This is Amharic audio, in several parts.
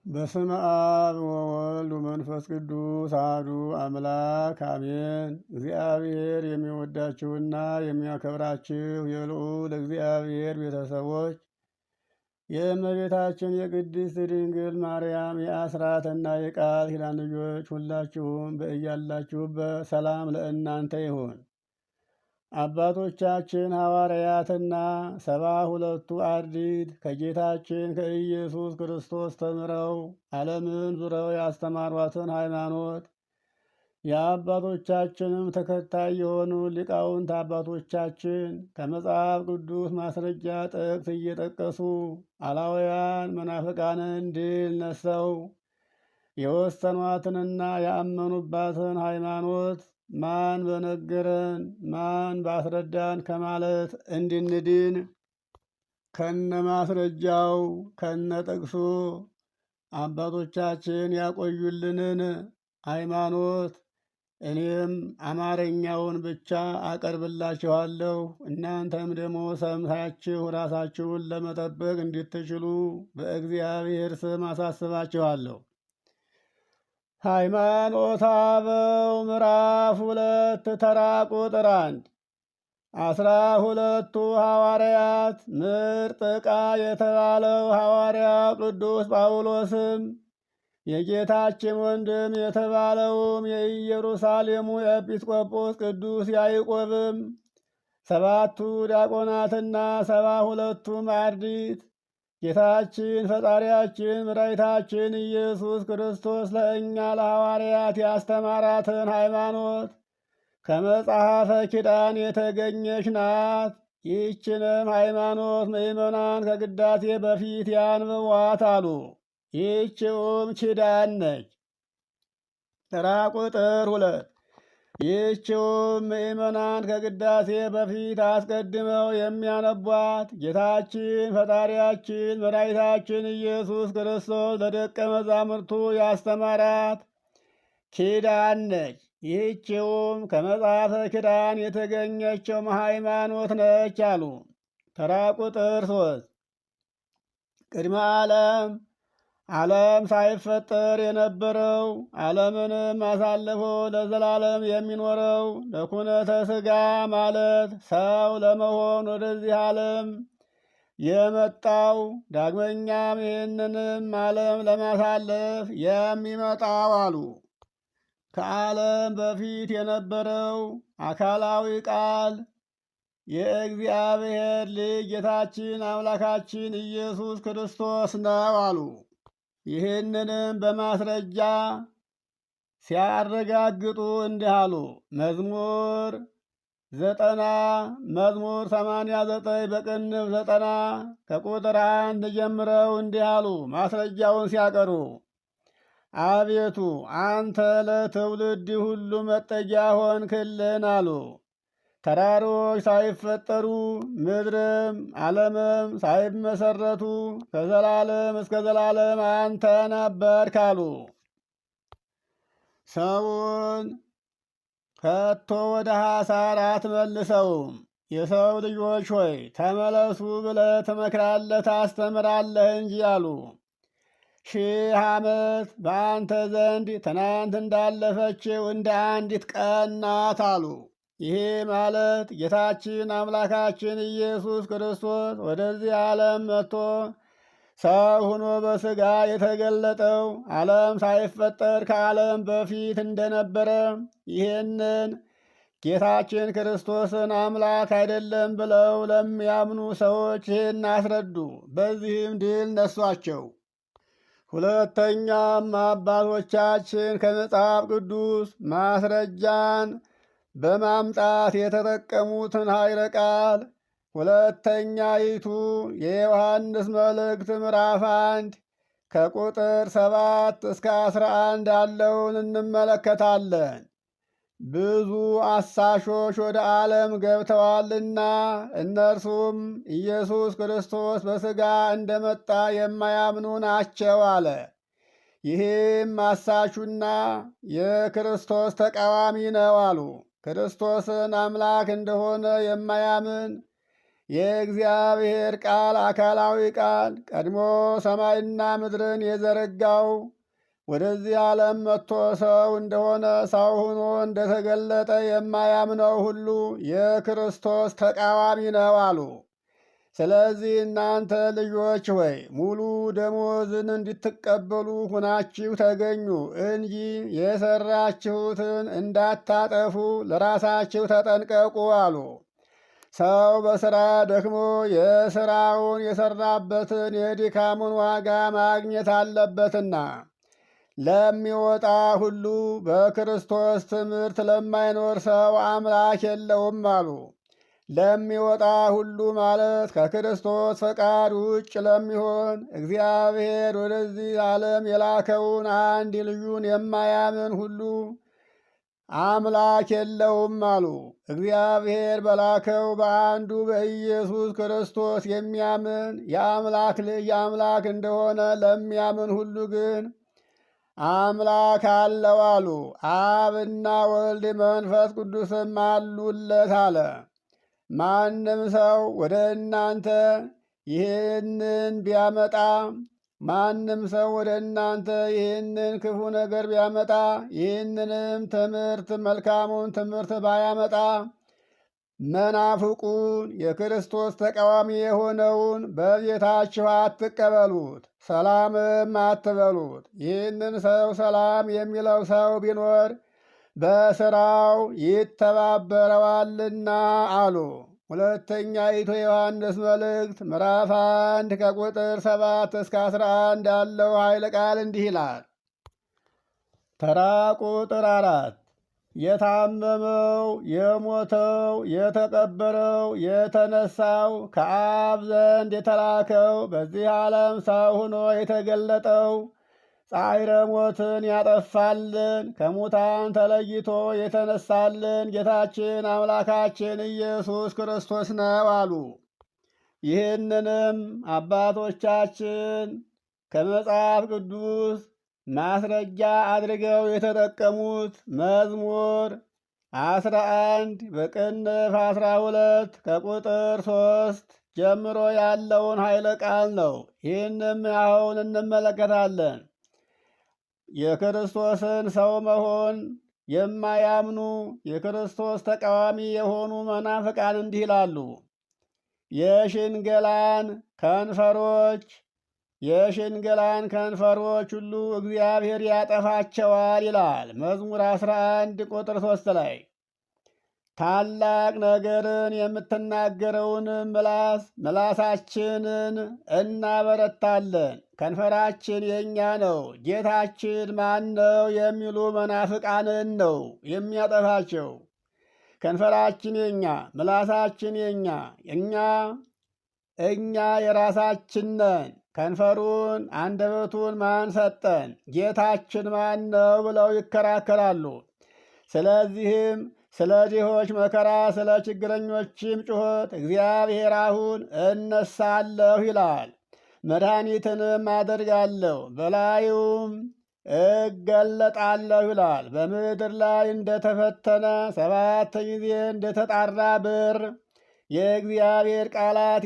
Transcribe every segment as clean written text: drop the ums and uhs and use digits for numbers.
በስመ አብ ወወልድ ወመንፈስ ቅዱስ አሐዱ አምላክ አሜን። እግዚአብሔር የሚወዳችሁና የሚያከብራችሁ የልዑል እግዚአብሔር ቤተሰቦች የእመቤታችን የቅድስት ድንግል ማርያም የአስራትና የቃል ኪዳን ልጆች ሁላችሁም በእያላችሁበት ሰላም ለእናንተ ይሁን። አባቶቻችን ሐዋርያትና 72ቱ አርድእት ከጌታችን ከኢየሱስ ክርስቶስ ተምረው ዓለምን ዙረው ያስተማሯትን ሃይማኖት የአባቶቻችንም ተከታይ የሆኑ ሊቃውንት አባቶቻችን ከመጽሐፍ ቅዱስ ማስረጃ ጥቅስ እየጠቀሱ አላውያን መናፍቃንን ድል ነስተው የወሰኗትንና ያመኑባትን ሃይማኖት ማን በነገረን ማን ባስረዳን ከማለት እንድንድን ከነ ማስረጃው ከነ ጥቅሱ አባቶቻችን ያቆዩልንን ሃይማኖት እኔም አማርኛውን ብቻ አቀርብላችኋለሁ። እናንተም ደግሞ ሰምታችሁ ራሳችሁን ለመጠበቅ እንድትችሉ በእግዚአብሔር ስም አሳስባችኋለሁ። ሃይማኖተ አበው ምዕራፍ 2 ተራ ቁጥር 1 12ቱ ሐዋርያት ምርጥ ዕቃ የተባለው ሐዋርያው ቅዱስ ጳውሎስም የጌታችን ወንድም የተባለውም የኢየሩሳሌሙ ኤጲስቆጶስ ቅዱስ ያዕቆብም 7ቱ ዲያቆናትና 72ቱም አርድእት ጌታችን ፈጣሪያችን መድኃኒታችን ኢየሱስ ክርስቶስ ለእኛ ለሐዋርያት ያስተማራትን ሃይማኖት ከመጽሐፈ ኪዳን የተገኘች ናት። ይህችንም ሃይማኖት ምእመናን ከቅዳሴ በፊት ያንብቧት አሉ። ይህችውም ኪዳን ነች። ተራ ቁጥር 2 ይህችውም ምእመናን ከቅዳሴ በፊት አስቀድመው የሚያነቧት ጌታችን ፈጣሪያችን መድኃኒታችን ኢየሱስ ክርስቶስ ለደቀ መዛሙርቱ ያስተማራት ኪዳን ነች። ይህችውም ከመጽሐፈ ኪዳን የተገኘችው ሃይማኖት ነች አሉ። ተራ ቁጥር 3 ቅድመ ዓለም ሳይፈጠር የነበረው ዓለምንም አሳልፎ ለዘላለም የሚኖረው ለኩነተ ሥጋ ማለት ሰው ለመሆን ወደዚህ ዓለም የመጣው ዳግመኛም ይህንንም ዓለም ለማሳለፍ የሚመጣው አሉ። ከዓለም በፊት የነበረው አካላዊ ቃል የእግዚአብሔር ልጅ ጌታችን አምላካችን ኢየሱስ ክርስቶስ ነው አሉ። ይህንንም በማስረጃ ሲያረጋግጡ እንዲህ አሉ። መዝሙር 89 በቅንፍ 90 ከቁጥር 1 ጀምረው እንዲህ አሉ። ማስረጃውን ሲያቀሩ አቤቱ አንተ ለትውልድ ሁሉ መጠጊያ ሆንክልን አሉ። ተራሮች ሳይፈጠሩ ምድርም ዓለምም ሳይመሰረቱ ከዘላለም እስከ ዘላለም አንተ ነበርክ አሉ። ሰውን ከቶ ወደ ሐሳር አትመልሰውም። የሰው ልጆች ሆይ ተመለሱ ብለህ ትመክራለህ ታስተምራለህ እንጂ አሉ። 1000 ዓመት በአንተ ዘንድ ትናንት እንዳለፈችው እንደ አንዲት ቀን ናት አሉ። ይሄ ማለት ጌታችን አምላካችን ኢየሱስ ክርስቶስ ወደዚህ ዓለም መጥቶ ሰው ሆኖ በሥጋ የተገለጠው ዓለም ሳይፈጠር ከዓለም በፊት እንደነበረ ይህንን ጌታችን ክርስቶስን አምላክ አይደለም ብለው ለሚያምኑ ሰዎች ይህን አስረዱ። በዚህም ድል ነሷቸው። ሁለተኛም አባቶቻችን ከመጽሐፍ ቅዱስ ማስረጃን በማምጣት የተጠቀሙትን ኃይለ ቃል ሁለተኛይቱ የዮሐንስ መልእክት ምዕራፍ 1 ከቁጥር 7 እስከ 11 ያለውን እንመለከታለን። ብዙ አሳሾች ወደ ዓለም ገብተዋልና እነርሱም ኢየሱስ ክርስቶስ በሥጋ እንደመጣ የማያምኑ ናቸው አለ። ይህም አሳሹና የክርስቶስ ተቃዋሚ ነው አሉ። ክርስቶስን አምላክ እንደሆነ የማያምን የእግዚአብሔር ቃል አካላዊ ቃል ቀድሞ ሰማይና ምድርን የዘረጋው ወደዚህ ዓለም መጥቶ ሰው እንደሆነ ሰው ሆኖ እንደተገለጠ የማያምነው ሁሉ የክርስቶስ ተቃዋሚ ነው አሉ። ስለዚህ እናንተ ልጆች ሆይ ሙሉ ደሞዝን እንድትቀበሉ ሁናችሁ ተገኙ እንጂ የሰራችሁትን እንዳታጠፉ ለራሳችሁ ተጠንቀቁ አሉ። ሰው በሥራ ደክሞ የሥራውን የሠራበትን የድካሙን ዋጋ ማግኘት አለበትና ለሚወጣ ሁሉ በክርስቶስ ትምህርት ለማይኖር ሰው አምላክ የለውም አሉ። ለሚወጣ ሁሉ ማለት ከክርስቶስ ፈቃድ ውጭ ለሚሆን እግዚአብሔር ወደዚህ ዓለም የላከውን አንድ ልጁን የማያምን ሁሉ አምላክ የለውም አሉ። እግዚአብሔር በላከው በአንዱ በኢየሱስ ክርስቶስ የሚያምን የአምላክ ልጅ አምላክ እንደሆነ ለሚያምን ሁሉ ግን አምላክ አለው አሉ። አብና ወልድ መንፈስ ቅዱስም አሉለት አለ። ማንም ሰው ወደ እናንተ ይህንን ቢያመጣ ማንም ሰው ወደ እናንተ ይህንን ክፉ ነገር ቢያመጣ ይህንንም ትምህርት መልካሙን ትምህርት ባያመጣ መናፍቁን የክርስቶስ ተቃዋሚ የሆነውን በቤታችሁ አትቀበሉት፣ ሰላምም አትበሉት። ይህንን ሰው ሰላም የሚለው ሰው ቢኖር በሥራው ይተባበረዋልና አሉ። ሁለተኛይቱ ዮሐንስ መልእክት ምዕራፍ 1 ከቁጥር 7 እስከ 11 ያለው ኃይለ ቃል እንዲህ ይላል። ተራ ቁጥር 4 የታመመው የሞተው የተቀበረው የተነሳው ከአብ ዘንድ የተላከው በዚህ ዓለም ሰው ሆኖ የተገለጠው ጻዕረ ሞትን ያጠፋልን ከሙታን ተለይቶ የተነሳልን ጌታችን አምላካችን ኢየሱስ ክርስቶስ ነው አሉ። ይህንንም አባቶቻችን ከመጽሐፍ ቅዱስ ማስረጃ አድርገው የተጠቀሙት መዝሙር 11 በቅንፍ 12 ከቁጥር 3 ጀምሮ ያለውን ኃይለ ቃል ነው። ይህንም አሁን እንመለከታለን። የክርስቶስን ሰው መሆን የማያምኑ የክርስቶስ ተቃዋሚ የሆኑ መናፍቃን እንዲህ ይላሉ። የሽንገላን ከንፈሮች ሁሉ እግዚአብሔር ያጠፋቸዋል ይላል መዝሙር 11 ቁጥር 3 ላይ። ታላቅ ነገርን የምትናገረውንም ምላሳችንን እናበረታለን። ከንፈራችን የእኛ ነው፣ ጌታችን ማን ነው የሚሉ መናፍቃንን ነው የሚያጠፋቸው። ከንፈራችን የኛ፣ ምላሳችን የኛ፣ እኛ የራሳችን ነን። ከንፈሩን አንደበቱን ማን ሰጠን? ጌታችን ማን ነው ብለው ይከራከራሉ። ስለዚህም ስለ ድሆች መከራ ስለ ችግረኞችም ጩኸት እግዚአብሔር አሁን እነሳለሁ ይላል። መድኃኒትንም አደርጋለሁ በላዩም እገለጣለሁ ይላል። በምድር ላይ እንደተፈተነ 7 ጊዜ እንደተጣራ ብር የእግዚአብሔር ቃላት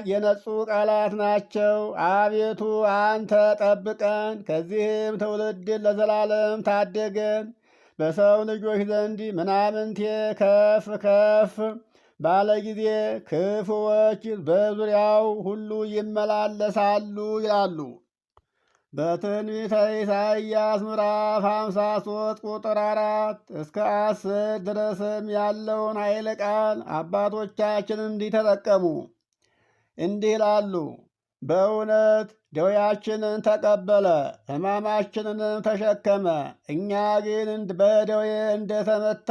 የነጹ ቃላት ናቸው። አቤቱ አንተ ጠብቀን፣ ከዚህም ትውልድን ለዘላለም ታደገን። በሰው ልጆች ዘንድ ምናምንቴ ከፍ ከፍ ባለ ጊዜ ክፉዎች በዙሪያው ሁሉ ይመላለሳሉ ይላሉ። በትንቢተ ኢሳይያስ ምዕራፍ 53 ቁጥር 4 እስከ 10 ድረስም ያለውን ኃይለ ቃል አባቶቻችን እንዲህ ተጠቀሙ። እንዲህ ይላሉ። በእውነት ደዌያችንን ተቀበለ፣ ሕማማችንንም ተሸከመ። እኛ ግን በደዌ እንደተመታ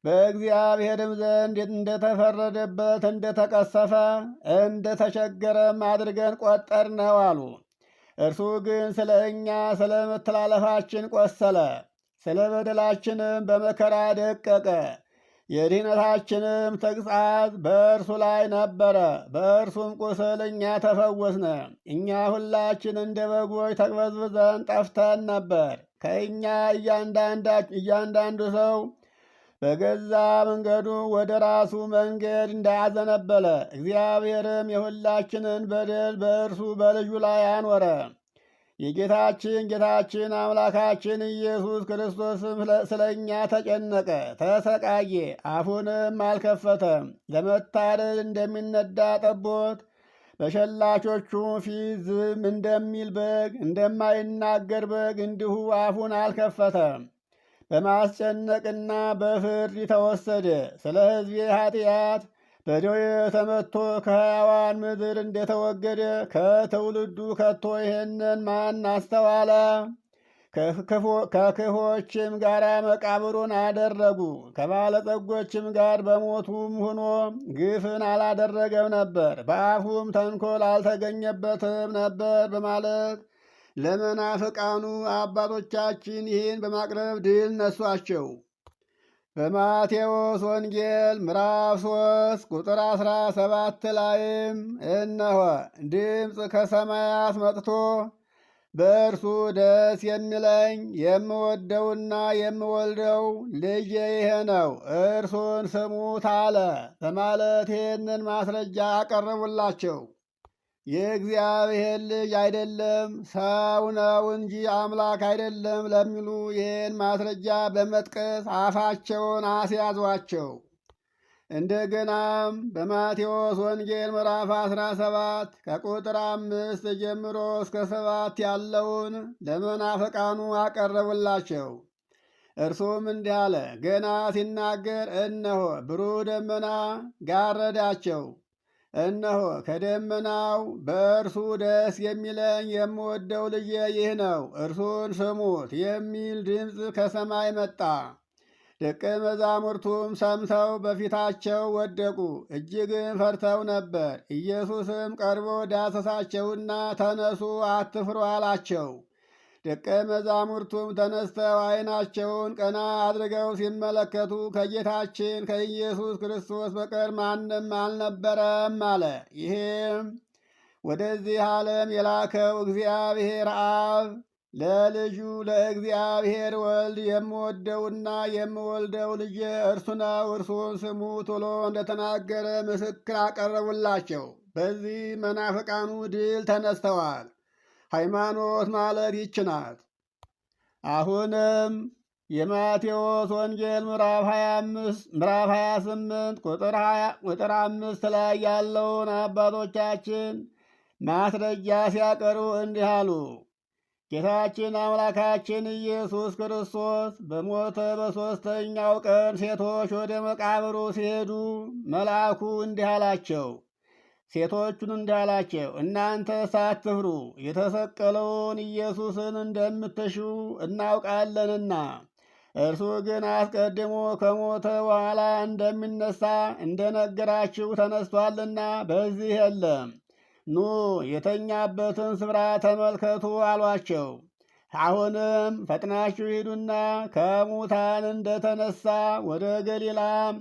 በእግዚአብሔርም ዘንድ እንደተፈረደበት እንደተቀሰፈ እንደተቸገረም አድርገን ቆጠርነው አሉ። እርሱ ግን ስለ እኛ ስለ መተላለፋችን ቆሰለ፣ ስለ በደላችንም በመከራ ደቀቀ። የድኅነታችንም ተግሣጽ በእርሱ ላይ ነበረ፣ በእርሱም ቁስል እኛ ተፈወስነ። እኛ ሁላችን እንደ በጎች ተቅበዝብዘን ጠፍተን ነበር። ከእኛ እያንዳንዱ ሰው በገዛ መንገዱ ወደ ራሱ መንገድ እንዳያዘነበለ እግዚአብሔርም የሁላችንን በደል በእርሱ በልጁ ላይ አኖረ። ጌታችን አምላካችን ኢየሱስ ክርስቶስም ስለ እኛ ተጨነቀ፣ ተሰቃየ፣ አፉንም አልከፈተም። ለመታረድ እንደሚነዳ ጠቦት በሸላቾቹ ፊት ዝም እንደሚል በግ፣ እንደማይናገር በግ እንዲሁ አፉን አልከፈተም። በማስጨነቅና በፍርድ ተወሰደ። ስለ ሕዝቤ ኃጢአት በደዌ ተመትቶ ከሕያዋን ምድር እንደተወገደ ከትውልዱ ከቶ ይህንን ማን አስተዋለ? ከክፎችም ጋር መቃብሩን አደረጉ። ከባለጸጎችም ጋር በሞቱም ሆኖ ግፍን አላደረገም ነበር፣ በአፉም ተንኮል አልተገኘበትም ነበር በማለት ለመናፍቃኑ አባቶቻችን ይህን በማቅረብ ድል ነሷቸው። በማቴዎስ ወንጌል ምዕራፍ 3 ቁጥር 17 ላይም እነሆ ድምፅ ከሰማያት መጥቶ በእርሱ ደስ የሚለኝ የምወደውና የምወልደው ልጄ ይሄ ነው፣ እርሱን ስሙት አለ በማለት ይህንን ማስረጃ አቀረቡላቸው። የእግዚአብሔር ልጅ አይደለም ሰው ነው እንጂ አምላክ አይደለም ለሚሉ ይህን ማስረጃ በመጥቀስ አፋቸውን አስያዟቸው። እንደገናም በማቴዎስ ወንጌል ምዕራፍ 17 ከቁጥር 5 ጀምሮ እስከ 7 ያለውን ለመናፍቃኑ አቀረቡላቸው። እርሱም እንዲህ አለ። ገና ሲናገር እነሆ ብሩህ ደመና ጋረዳቸው። እነሆ ከደመናው በእርሱ ደስ የሚለኝ የምወደው ልጄ ይህ ነው፣ እርሱን ስሙት የሚል ድምፅ ከሰማይ መጣ። ደቀ መዛሙርቱም ሰምተው በፊታቸው ወደቁ፣ እጅግም ፈርተው ነበር። ኢየሱስም ቀርቦ ዳሰሳቸውና ተነሱ፣ አትፍሩ አላቸው። ደቀ መዛሙርቱም ተነስተው ዓይናቸውን ቀና አድርገው ሲመለከቱ ከጌታችን ከኢየሱስ ክርስቶስ በቀር ማንም አልነበረም አለ። ይህም ወደዚህ ዓለም የላከው እግዚአብሔር አብ ለልጁ ለእግዚአብሔር ወልድ የምወደውና የምወልደው ልጄ እርሱ ነው፣ እርሱን ስሙት ብሎ እንደተናገረ ምስክር አቀረቡላቸው። በዚህ መናፍቃኑ ድል ተነስተዋል። ሃይማኖት ማለት ይች ናት። አሁንም የማቴዎስ ወንጌል ምዕራፍ 28 ቁጥር 5 ላይ ያለውን አባቶቻችን ማስረጃ ሲያቀርቡ እንዲህ አሉ። ጌታችን አምላካችን ኢየሱስ ክርስቶስ በሞተ በሦስተኛው ቀን ሴቶች ወደ መቃብሩ ሲሄዱ መልአኩ እንዲህ አላቸው። ሴቶቹን እንዲህ አላቸው፣ እናንተ ሳትፍሩ የተሰቀለውን ኢየሱስን እንደምትሹ እናውቃለንና እርሱ ግን አስቀድሞ ከሞተ በኋላ እንደሚነሳ እንደነገራችሁ ተነስቷልና በዚህ የለም። ኑ የተኛበትን ስፍራ ተመልከቱ አሏቸው። አሁንም ፈጥናችሁ ሂዱና ከሙታን እንደተነሳ ወደ ገሊላም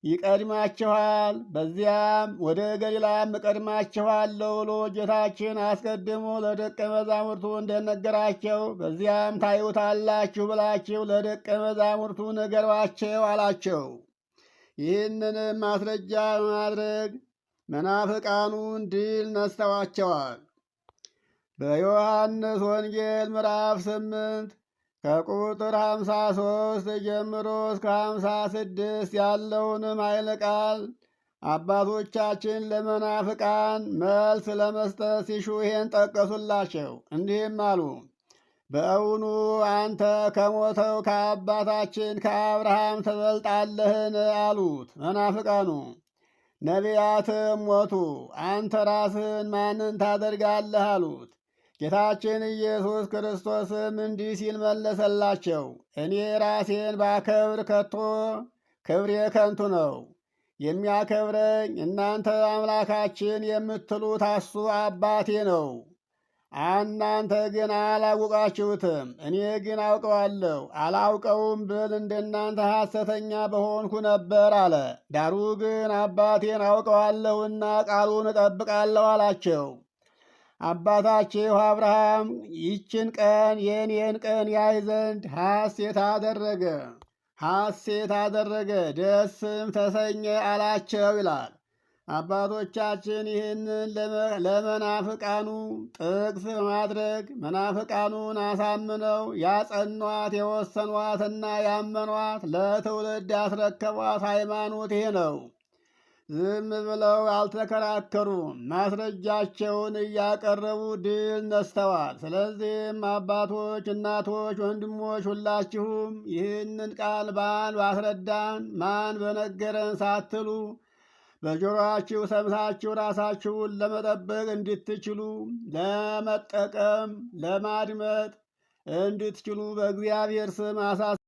ይቀድማችኋል፣ በዚያም ወደ ገሊላም እቀድማችኋለሁ ብሎ ጌታችን አስቀድሞ ለደቀ መዛሙርቱ እንደነገራቸው በዚያም ታዩታላችሁ ብላችሁ ለደቀ መዛሙርቱ ንገሯቸው አላቸው። ይህንንም ማስረጃ በማድረግ መናፍቃኑን ድል ነስተዋቸዋል። በዮሐንስ ወንጌል ምዕራፍ 8 ከቁጥር 53 ጀምሮ እስከ 56 ያለውንም ኃይለ ቃል አባቶቻችን ለመናፍቃን መልስ ለመስጠት ሲሹ ይሄን ጠቀሱላቸው። እንዲህም አሉ። በእውኑ አንተ ከሞተው ከአባታችን ከአብርሃም ትበልጣለህን? አሉት መናፍቃኑ። ነቢያትም ሞቱ፣ አንተ ራስህን ማንን ታደርጋለህ? አሉት። ጌታችን ኢየሱስ ክርስቶስም እንዲህ ሲል መለሰላቸው። እኔ ራሴን ባከብር ከቶ ክብሬ ከንቱ ነው። የሚያከብረኝ እናንተ አምላካችን የምትሉት እሱ አባቴ ነው። እናንተ ግን አላወቃችሁትም፣ እኔ ግን አውቀዋለሁ። አላውቀውም ብል እንደናንተ ሐሰተኛ በሆንኩ ነበር አለ። ዳሩ ግን አባቴን አውቀዋለሁና ቃሉን እጠብቃለሁ አላቸው። አባታችሁ አብርሃም ይችን ቀን የእኔን ቀን ያይ ዘንድ ሐሴት አደረገ። ሐሴት አደረገ፣ ደስም ተሰኘ አላቸው ይላል። አባቶቻችን ይህንን ለመናፍቃኑ ጥቅስ በማድረግ መናፍቃኑን አሳምነው ያጸኗት የወሰኗትና ያመኗት ለትውልድ ያስረከቧት ሃይማኖት ይሄ ነው። ዝም ብለው አልተከራከሩም። ማስረጃቸውን እያቀረቡ ድል ነስተዋል። ስለዚህም አባቶች፣ እናቶች፣ ወንድሞች ሁላችሁም ይህንን ቃል ማን ባስረዳን ማን በነገረን ሳትሉ በጆሮአችሁ ሰምታችሁ ራሳችሁን ለመጠበቅ እንድትችሉ ለመጠቀም ለማድመጥ እንድትችሉ በእግዚአብሔር ስም